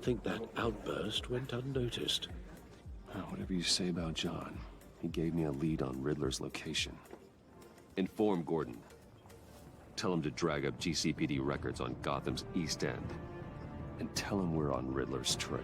think that outburst went unnoticed. Whatever you say about John, he gave me a lead on Riddler's location. Inform Gordon. Tell him to drag up GCPD records on Gotham's East End. And tell him we're on Riddler's trail.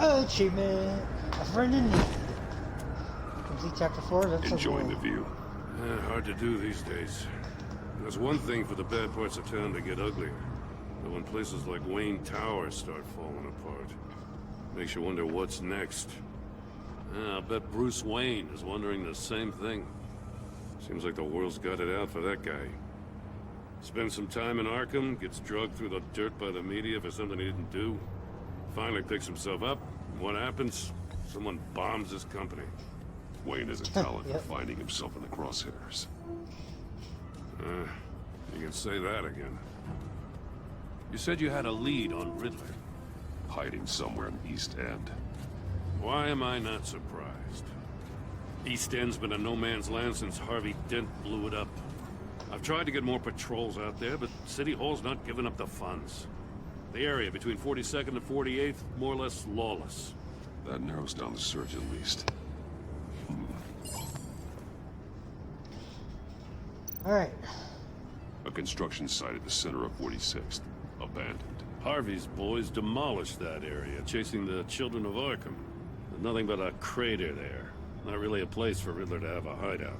Oh, achievement! A friend in need. Complete chapter 4. That's enjoying the view. Hard to do these days. There's one thing for the bad parts of town to get uglier. But when places like Wayne Tower start falling apart, makes you wonder what's next. I'll bet Bruce Wayne is wondering the same thing. Seems like the world's got it out for that guy. Spends some time in Arkham, gets drugged through the dirt by the media for something he didn't do. Finally picks himself up. What happens? Someone bombs his company. Wayne is a talent for finding himself in the crosshairs. You can say that again. You said you had a lead on Riddler. Hiding somewhere in East End. Why am I not surprised? East End's been a no-man's land since Harvey Dent blew it up. I've tried to get more patrols out there, but City Hall's not giving up the funds. The area between 42nd and 48th, more or less lawless. That narrows down the search at least. Alright. A construction site at the center of 46th. Abandoned. Harvey's boys demolished that area, chasing the children of Arkham. There's nothing but a crater there. Not really a place for Riddler to have a hideout.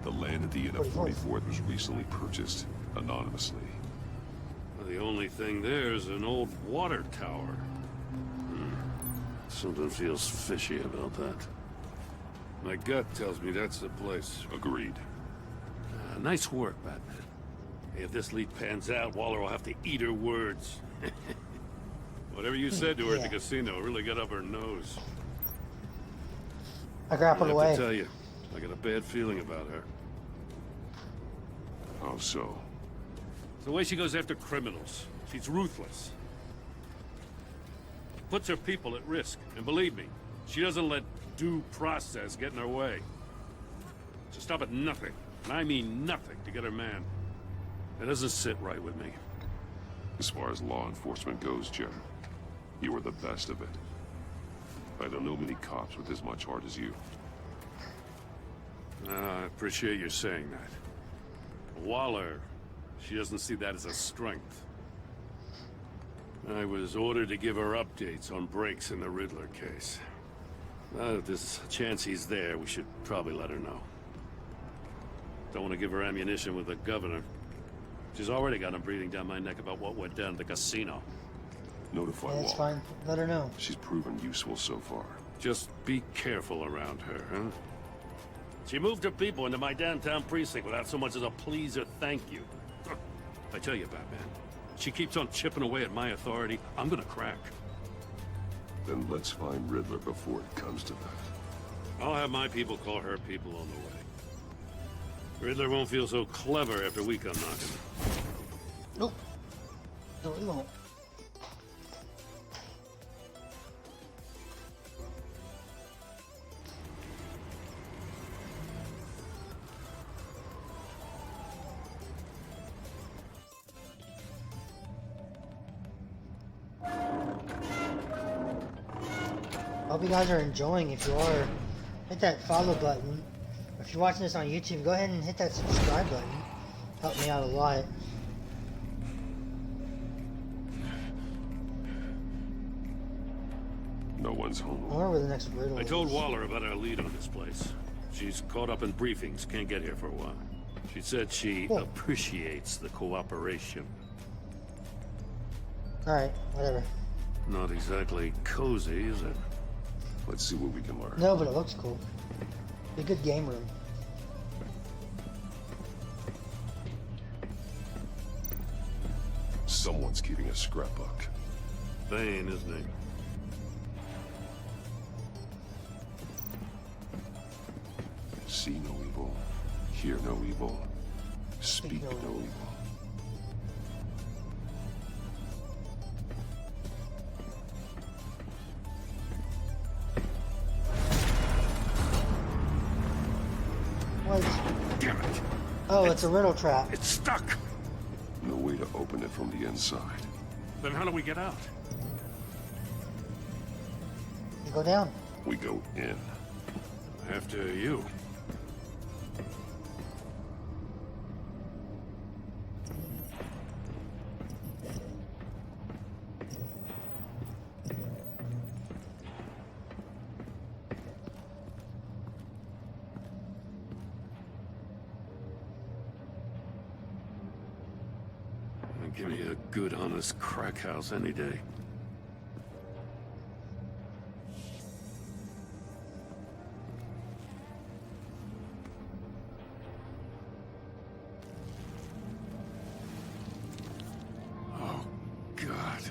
The land at the end of 44th was recently purchased, anonymously. The only thing there is an old water tower. Something feels fishy about that. My gut tells me that's the place. Agreed. Nice work, Batman. Hey, if this lead pans out, Waller will have to eat her words. Whatever you said to her at the casino really got up her nose. I grappled away. I have to tell you, I got a bad feeling about her. How so? The way she goes after criminals. She's ruthless. Puts her people at risk. And believe me, she doesn't let due process get in her way. She'll stop at nothing, and I mean nothing, to get her man. It doesn't sit right with me. As far as law enforcement goes, Jim, you were the best of it. I don't know many cops with as much heart as you. I appreciate you saying that. Waller, she doesn't see that as a strength. I was ordered to give her updates on breaks in the Riddler case. If there's a chance he's there, we should probably let her know. Don't want to give her ammunition with the governor. She's already got him breathing down my neck about what went down at the casino. Notify That's Waller. fine. Let her know. She's proven useful so far. Just be careful around her, huh? She moved her people into my downtown precinct without so much as a please or thank you. I tell you, Batman, she keeps on chipping away at my authority, I'm gonna crack. Then let's find Riddler before it comes to that. I'll have my people call her people on the way. Riddler won't feel so clever after we come knocking. Nope. No, he won't. Hope you guys are enjoying. If you are, hit that follow button. If you're watching this on YouTube, go ahead and hit that subscribe button. Help me out a lot. No one's home. I wonder where the next riddle I is. told Waller about our lead on this place. She's caught up in briefings, can't get here for a while. She said she appreciates the cooperation. Alright, whatever. Not exactly cozy, is it? Let's see what we can learn. No, but it looks cool. Be a good game room. Someone's keeping a scrapbook. Bane, isn't he? See no evil, hear no evil, speak no evil. Damn it. Oh, it's a riddle trap. It's stuck. No way to open it from the inside. Then how do we get out? You go down. We go in. After you. Give me a good, honest crack house any day. Oh, God.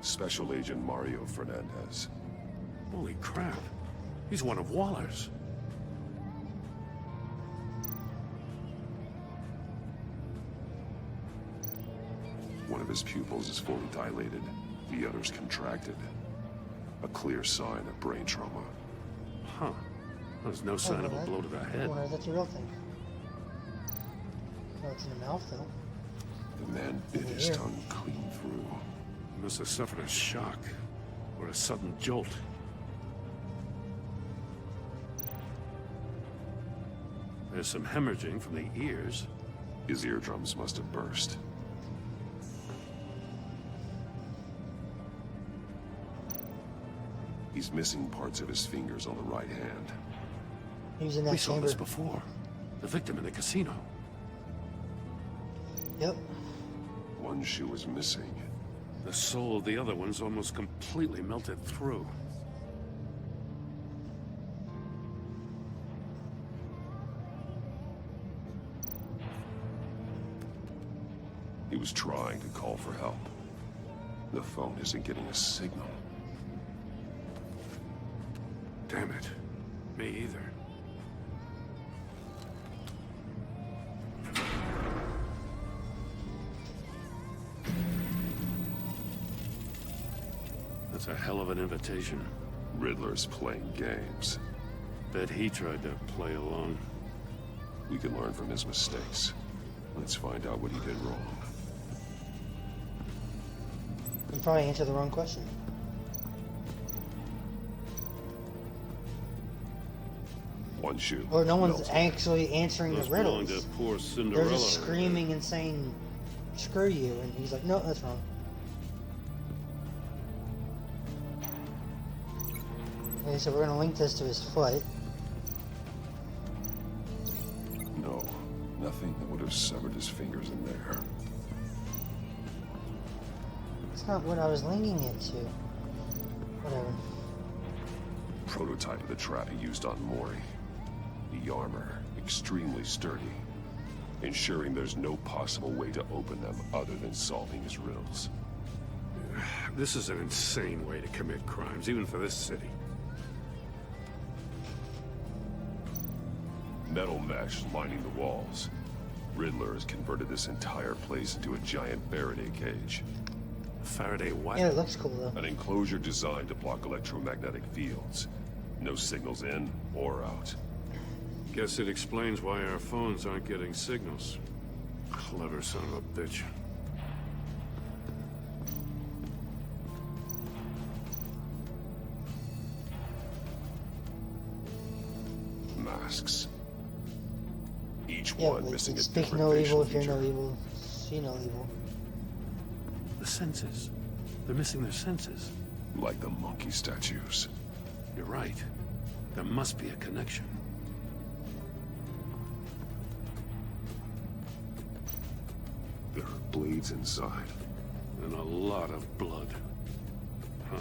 Special Agent Mario Fernandez. Holy crap. He's one of Waller's. One of his pupils is fully dilated. The other's contracted. A clear sign of brain trauma. Huh. There's no sign of a blow to the I head. wonder if that's a real thing. Oh, it's in the mouth, though. The man bit his tongue clean through. He must have suffered a shock. Or a sudden jolt. There's some hemorrhaging from the ears. His eardrums must have burst. He's missing parts of his fingers on the right hand. He was in that We saw chamber. this before. The victim in the casino. Yep. One shoe is missing. The soul of the other one's almost completely melted through. He was trying to call for help. The phone isn't getting a signal. Damn it. Me either. That's a hell of an invitation. Riddler's playing games. Bet he tried to play along. We can learn from his mistakes. Let's find out what he did wrong. You probably answered the wrong question. One shoe. Or no one's melted. actually answering the Must belong riddles. to poor Cinderella. They're just screaming and saying, screw you. And he's like, no, that's wrong. Okay, so we're going to link this to his foot. No, nothing that would have severed his fingers in there. That's not what I was linking it to. Whatever. Prototype of the trap he used on Mori. The armor, extremely sturdy, ensuring there's no possible way to open them other than solving his riddles. This is an insane way to commit crimes, even for this city. Metal mesh lining the walls. Riddler has converted this entire place into a giant Faraday cage. Faraday what? Yeah, it looks cool though. An enclosure designed to block electromagnetic fields. No signals in or out. Guess it explains why our phones aren't getting signals. Clever son of a bitch. Masks. Each Yeah, one like, missing a speak different no facial evil if you're feature. no evil. See no evil. The senses. They're missing their senses. Like the monkey statues. You're right. There must be a connection. There are blades inside. And a lot of blood. Huh.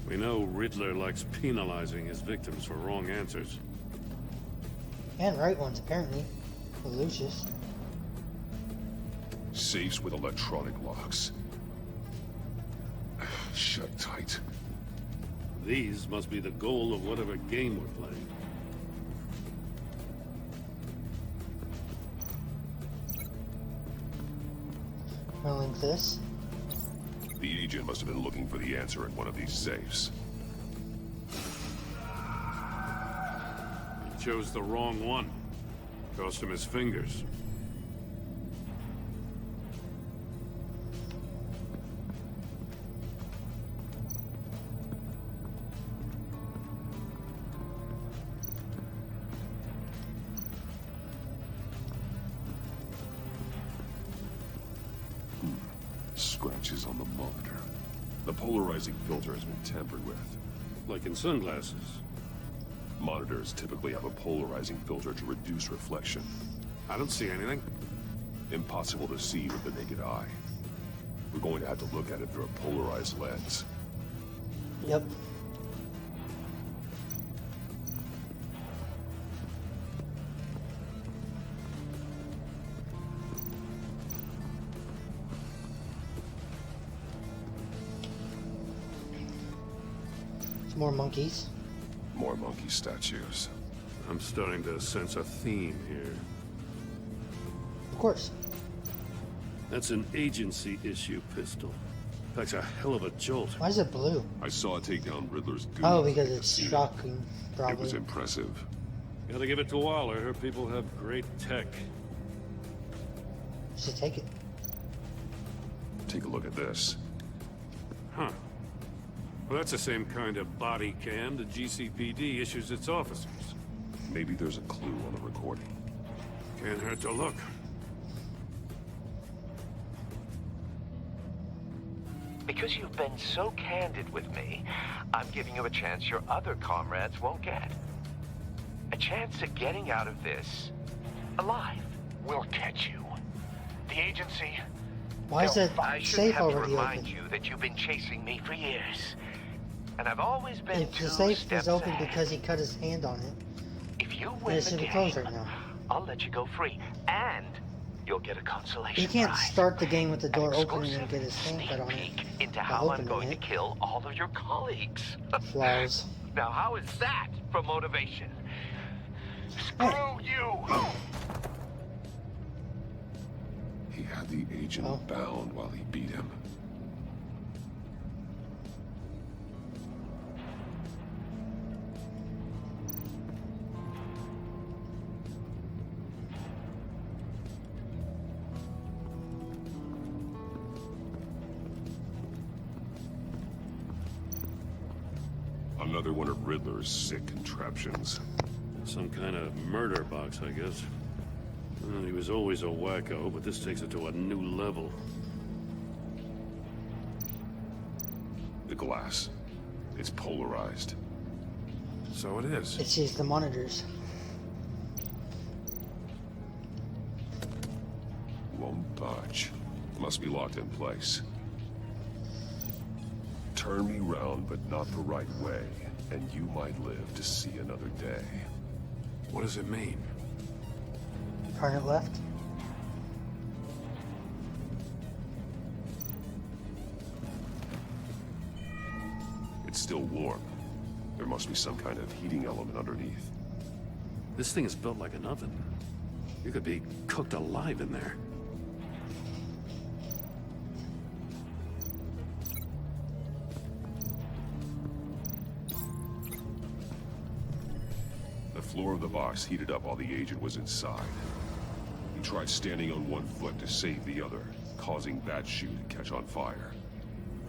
We know Riddler likes penalizing his victims for wrong answers. And right ones, apparently. With Lucius. Safes with electronic locks. Shut tight. These must be the goal of whatever game we're playing. I'll link this. The agent must have been looking for the answer in one of these safes. chose the wrong one. Cost him his fingers. Scratches on the monitor. The polarizing filter has been tampered with. Like in sunglasses. Monitors typically have a polarizing filter to reduce reflection. I don't see anything. Impossible to see with the naked eye. We're going to have to look at it through a polarized lens. Yep. Some more monkeys. More monkey statues. I'm starting to sense a theme here. Of course. That's an agency issue pistol. Packs a hell of a jolt. Why is it blue? I saw it take down Riddler's goons. Oh, because at the it's casino. shocking, It probably. was impressive. Gotta give it to Waller. Her people have great tech. Just take it. Take a look at this. Huh. Well, that's the same kind of body cam the GCPD issues its officers. Maybe there's a clue on the recording. Can't hurt to look. Because you've been so candid with me, I'm giving you a chance your other comrades won't get. A chance at getting out of this alive. We'll catch you. The agency... Why is that I shouldn't safe have to already remind open? you that you've been chasing me for years. And I've always been If two the safe steps is open ahead. because he cut his hand on it, If you then win it the should be game, closed right now. I'll let you go free. And you'll get a consolation You can't prize. start the game with the An door opening exclusive and get his hand sneak cut on it. peek into by how I'm opening going it. to kill all of your colleagues. Flaws. Now, how is that for motivation? Hey. Screw you! He had the agent Oh. bound while he beat him. Another one of Riddler's sick contraptions. Some kind of murder box, I guess. Well, he was always a wacko, but this takes it to a new level. The glass. It's polarized. So it is. It sees the monitors. Won't budge. Must be locked in place. Turn me round, but not the right way, and you might live to see another day. What does it mean? Turn it left. It's still warm. There must be some kind of heating element underneath. This thing is built like an oven. You could be cooked alive in there. The floor of the box heated up while the agent was inside. He tried standing on one foot to save the other, causing that shoe to catch on fire.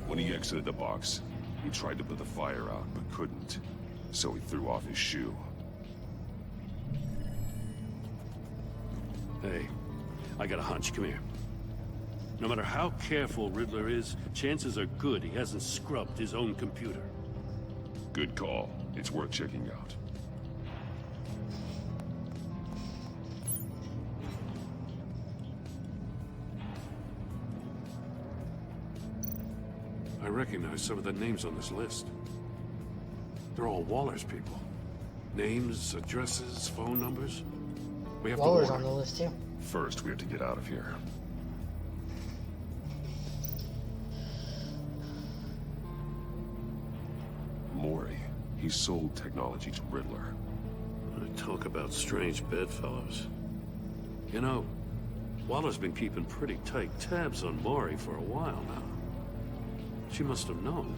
When he exited the box, he tried to put the fire out, but couldn't. So he threw off his shoe. Hey, I got a hunch. Come here. No matter how careful Riddler is, chances are good he hasn't scrubbed his own computer. Good call. It's worth checking out. I recognize some of the names on this list. They're all Waller's people. Names, addresses, phone numbers. We have Waller's to on warn the list too. First, we have to get out of here. Maury. He sold technology to Riddler. Talk about strange bedfellows. You know, Waller's been keeping pretty tight tabs on Maury for a while now. She must have known.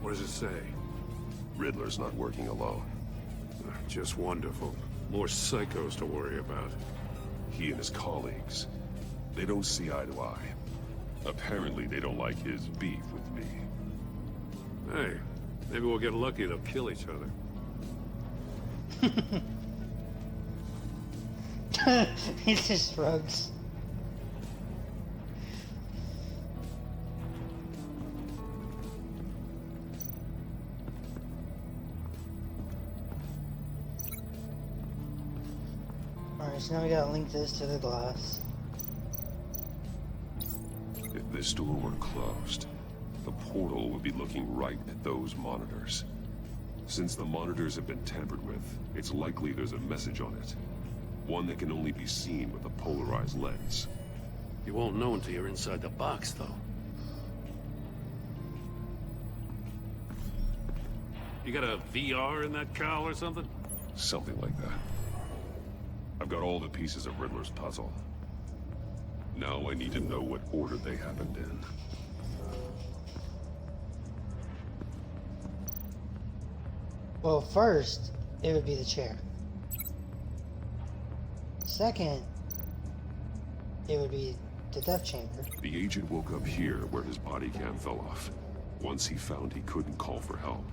What does it say? Riddler's not working alone. Just wonderful. More psychos to worry about. He and his colleagues, they don't see eye to eye. Apparently, they don't like his beef with me. Hey, maybe we'll get lucky and they'll kill each other. He just shrugs. Alright, so now we gotta link this to the glass. If this door were closed, the portal would be looking right at those monitors. Since the monitors have been tampered with, it's likely there's a message on it. One that can only be seen with a polarized lens. You won't know until you're inside the box, though. You got a VR in that cowl or something? Something like that. I've got all the pieces of Riddler's puzzle. Now I need to know what order they happened in. Well, first, it would be the chair. Second, it would be the death chamber. The agent woke up here where his body cam fell off. Once he found he couldn't call for help,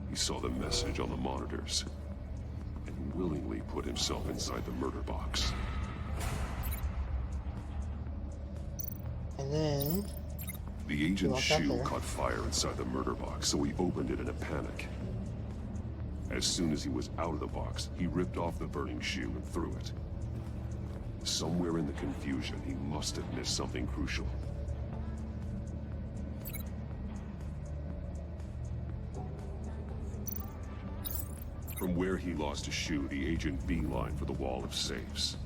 he saw the message on the monitors and willingly put himself inside the murder box. And then... The agent's walked out shoe there. caught fire inside the murder box, so he opened it in a panic. As soon as he was out of the box, he ripped off the burning shoe and threw it. Somewhere in the confusion, he must have missed something crucial. From where he lost his shoe, the agent beelined for the wall of safes.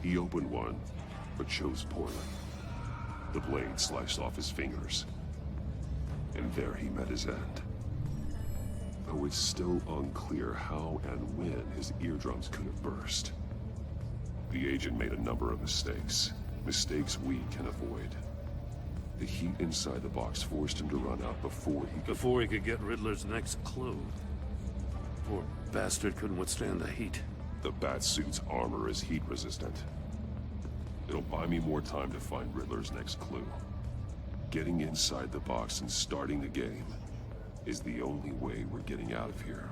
He opened one, but chose poorly. The blade sliced off his fingers. And there he met his end. Though it's still unclear how and when his eardrums could have burst. The agent made a number of mistakes. Mistakes we can avoid. The heat inside the box forced him to run out before he could get Riddler's next clue. Poor bastard couldn't withstand the heat. The Batsuit's armor is heat resistant. It'll buy me more time to find Riddler's next clue. Getting inside the box and starting the game is the only way we're getting out of here.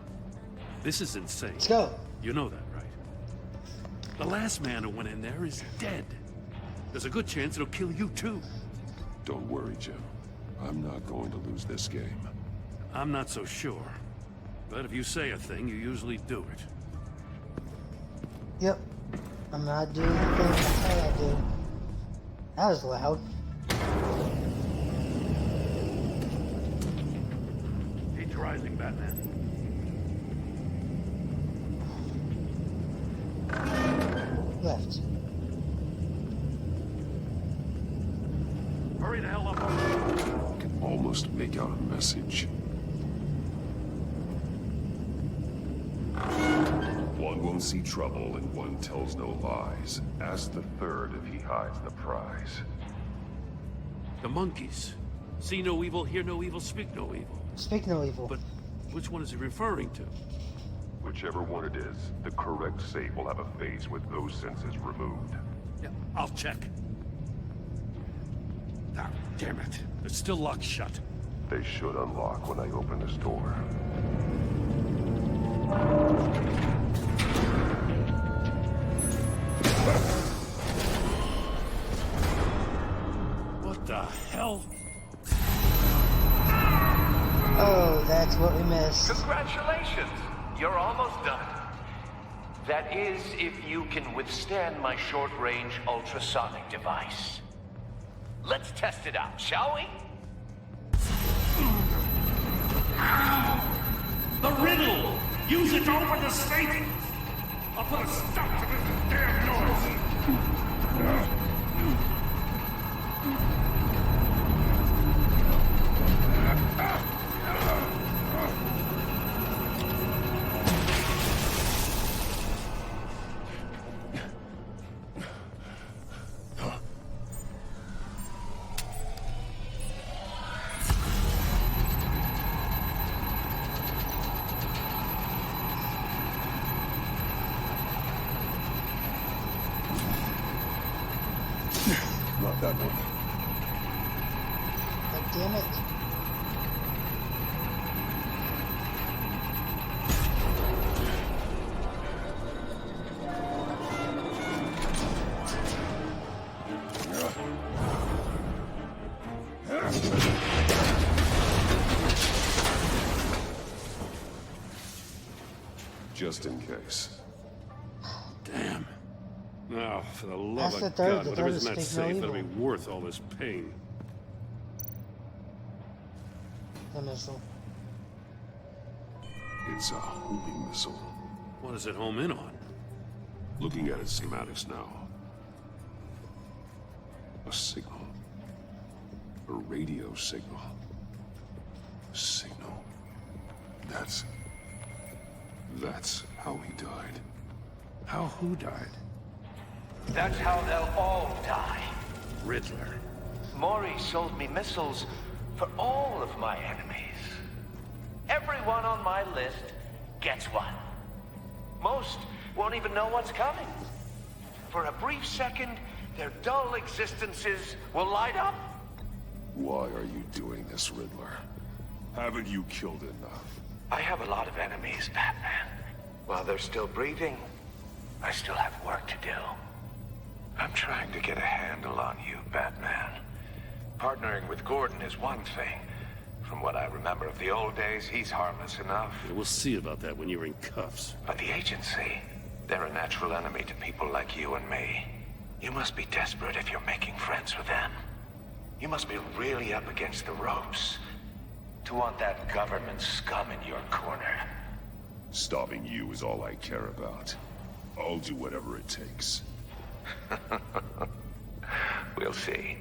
This is insane. Let's go. You know that, right? The last man who went in there is dead. There's a good chance it'll kill you, too. Don't worry, Jim. I'm not going to lose this game. I'm not so sure. But if you say a thing, you usually do it. Yep. I'm not doing the thing I say I do. That was loud. He's rising, Batman. Left. Hurry the hell up. I can almost make out a message. One won't see trouble and one tells no lies. Ask the third if he hides the prize. The monkeys. See no evil, hear no evil, speak no evil. Speak no evil. But which one is he referring to? Whichever one it is, the correct save will have a face with those senses removed. Yeah, I'll check. Ah, damn it. It's still locked shut. They should unlock when I open this door. What the hell? Oh, that's what we missed. Congratulations! You're almost done. That is, if you can withstand my short-range ultrasonic device. Let's test it out, shall we? The Riddle! Use it to open the safe! I'll put a stop to this damn noise! that look? God damn it. Just in case. Damn. Now, for the love That's of the third- God, the whatever's third in that is speak no safe better be evil. worth all this pain. The missile. It's a homing missile. What does it home in on? Looking at its schematics now. A signal. A radio signal. Signal. That's how he died. How who died? That's how they'll all die. Riddler. Maury sold me missiles for all of my enemies. Everyone on my list gets one. Most won't even know what's coming. For a brief second, their dull existences will light up. Why are you doing this, Riddler? Haven't you killed enough? I have a lot of enemies, Batman. While they're still breathing, I still have work to do. I'm trying to get a handle on you, Batman. Partnering with Gordon is one thing. From what I remember of the old days, he's harmless enough. We'll see about that when you're in cuffs. But the agency, they're a natural enemy to people like you and me. You must be desperate if you're making friends with them. You must be really up against the ropes to want that government scum in your corner. Stopping you is all I care about. I'll do whatever it takes. We'll see.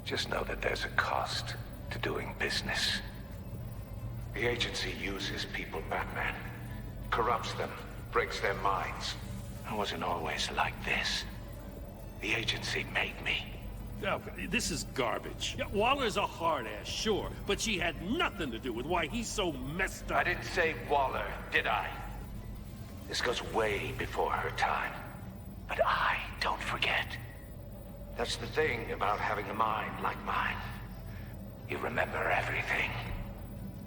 Just know that there's a cost to doing business. The agency uses people, Batman. Corrupts them, breaks their minds. I wasn't always like this. The agency made me. Yeah, but this is garbage. Yeah, Waller's a hard ass, sure, but she had nothing to do with why he's so messed up. I didn't say Waller, did I? This goes way before her time. But I don't forget. That's the thing about having a mind like mine. You remember everything.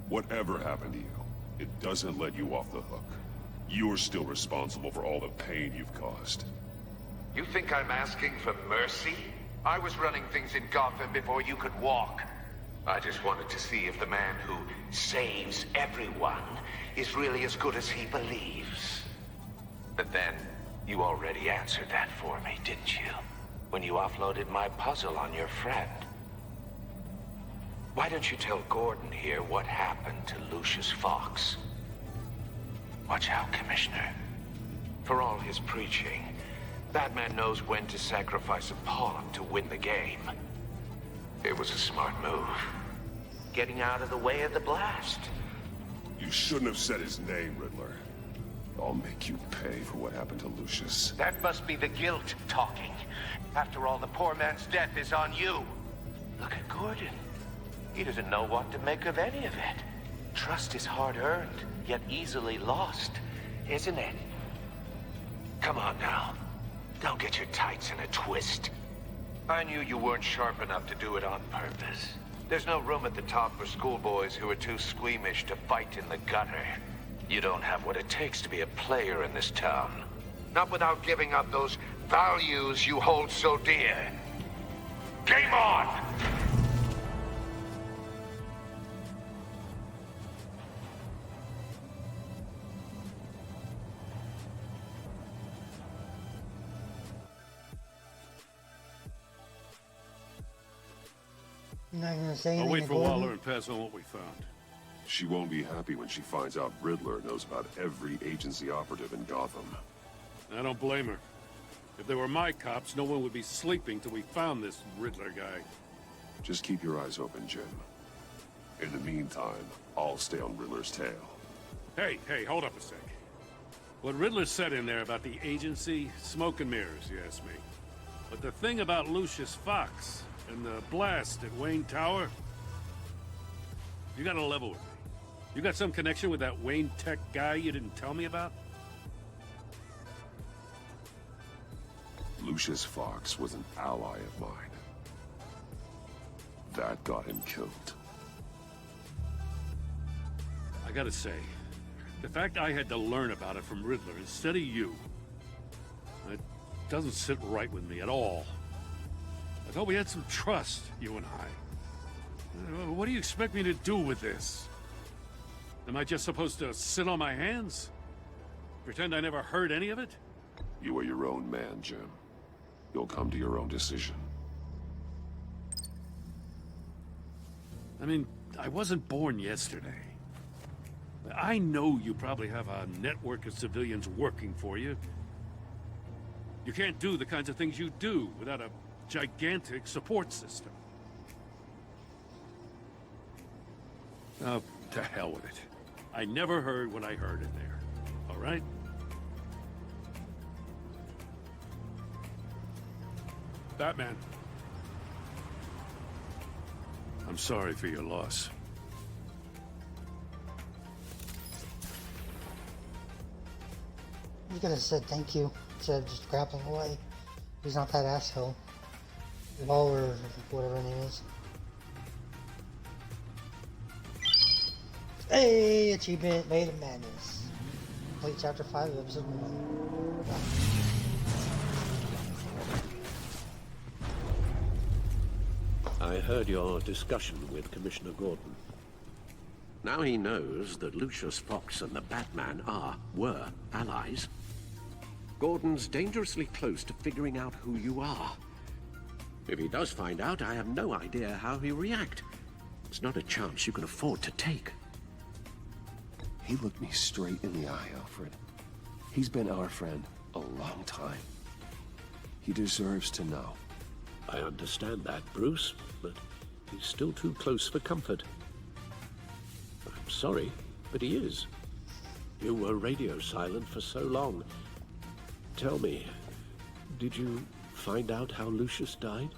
Whatever happened to you, it doesn't let you off the hook. You're still responsible for all the pain you've caused. You think I'm asking for mercy? I was running things in Gotham before you could walk. I just wanted to see if the man who saves everyone is really as good as he believes. But then, you already answered that for me, didn't you? When you offloaded my puzzle on your friend. Why don't you tell Gordon here what happened to Lucius Fox? Watch out, Commissioner. For all his preaching, Batman knows when to sacrifice a pawn to win the game. It was a smart move. Getting out of the way of the blast. You shouldn't have said his name, Riddler. I'll make you pay for what happened to Lucius. That must be the guilt talking. After all, the poor man's death is on you. Look at Gordon. He doesn't know what to make of any of it. Trust is hard-earned, yet easily lost, isn't it? Come on now. Don't get your tights in a twist. I knew you weren't sharp enough to do it on purpose. There's no room at the top for schoolboys who are too squeamish to fight in the gutter. You don't have what it takes to be a player in this town. Not without giving up those values you hold so dear. Game on! You're not gonna say I'll anything wait to for Gordon? Waller and pass on what we found. She won't be happy when she finds out Riddler knows about every agency operative in Gotham. I don't blame her. If they were my cops, no one would be sleeping till we found this Riddler guy. Just keep your eyes open, Jim. In the meantime, I'll stay on Riddler's tail. Hey, hold up a sec. What Riddler said in there about the agency, smoke and mirrors, you ask me. But the thing about Lucius Fox and the blast at Wayne Tower, you gotta level with me. You got some connection with that Wayne Tech guy you didn't tell me about? Lucius Fox was an ally of mine. That got him killed. I gotta say, the fact I had to learn about it from Riddler instead of you, it doesn't sit right with me at all. I thought we had some trust, you and I. What do you expect me to do with this? Am I just supposed to sit on my hands? Pretend I never heard any of it? You are your own man, Jim. You'll come to your own decision. I mean, I wasn't born yesterday. I know you probably have a network of civilians working for you. You can't do the kinds of things you do without a gigantic support system. Oh, to hell with it. I never heard what I heard in there. All right? Batman. I'm sorry for your loss. He could have said thank you instead of just grappling away. He's not that asshole. Waller, or whatever her name is. Hey, achievement made of madness. Complete chapter 5 of episode 1. I heard your discussion with Commissioner Gordon. Now he knows that Lucius Fox and the Batman were allies. Gordon's dangerously close to figuring out who you are. If he does find out, I have no idea how he'll react. It's not a chance you can afford to take. He looked me straight in the eye, Alfred. He's been our friend a long time. He deserves to know. I understand that, Bruce, but he's still too close for comfort. I'm sorry, but he is. You were radio silent for so long. Tell me, did you find out how Lucius died?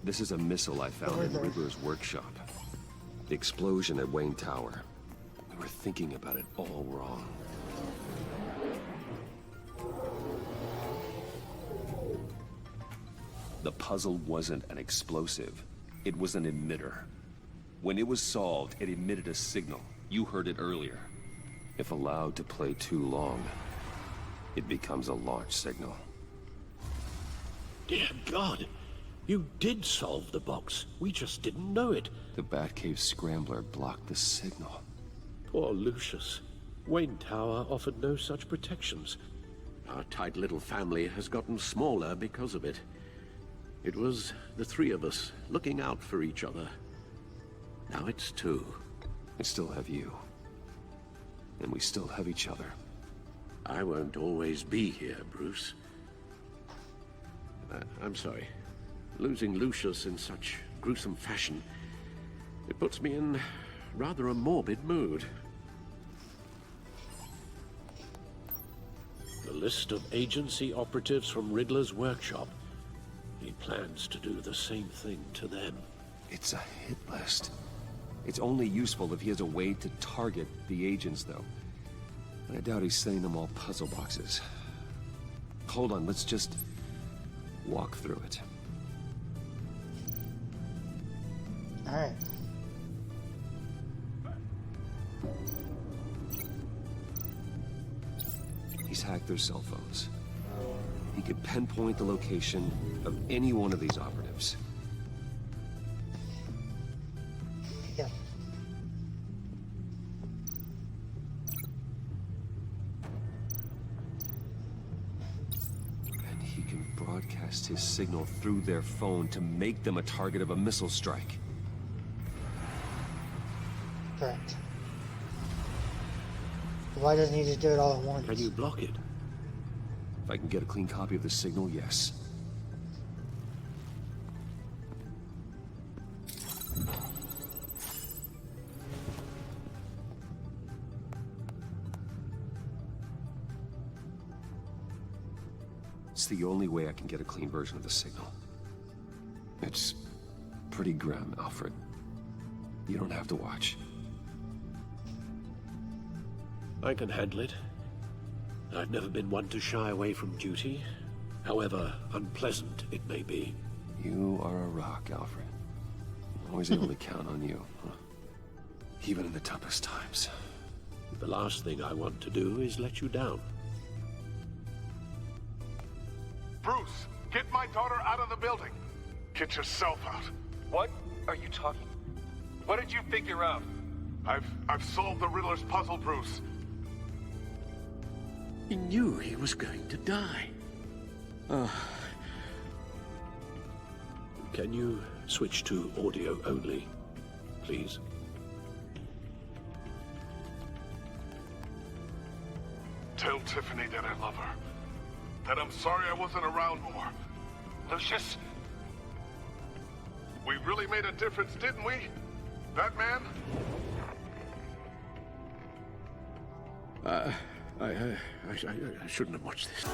This is a missile I found in Riddler's workshop. The explosion at Wayne Tower. We were thinking about it all wrong. The puzzle wasn't an explosive. It was an emitter. When it was solved, it emitted a signal. You heard it earlier. If allowed to play too long, it becomes a launch signal. Dear God, you did solve the box. We just didn't know it. The Batcave scrambler blocked the signal. Poor Lucius. Wayne Tower offered no such protections. Our tight little family has gotten smaller because of it. It was the three of us looking out for each other. Now it's two. I still have you. And we still have each other. I won't always be here, Bruce. I'm sorry. Losing Lucius in such gruesome fashion, it puts me in rather a morbid mood. The list of agency operatives from Riddler's workshop. He plans to do the same thing to them. It's a hit list. It's only useful if he has a way to target the agents, though. But I doubt he's sending them all puzzle boxes. Hold on, let's just walk through it. Alright. He's hacked their cell phones. He could pinpoint the location of any one of these operatives. Yeah. And he can broadcast his signal through their phone to make them a target of a missile strike. Correct. Why doesn't he just do it all at once? Can you block it? If I can get a clean copy of the signal, yes. It's the only way I can get a clean version of the signal. It's pretty grim, Alfred. You don't have to watch. I can handle it. I've never been one to shy away from duty, however unpleasant it may be. You are a rock, Alfred. Always able to count on you, huh? Even in the toughest times. The last thing I want to do is let you down. Bruce, get my daughter out of the building. Get yourself out. What are you talking? What did you figure out? I've solved the Riddler's puzzle, Bruce. He knew he was going to die. Can you switch to audio only, please? Tell Tiffany that I love her. That I'm sorry I wasn't around more. Lucius? We really made a difference, didn't we? Batman? I shouldn't have watched this.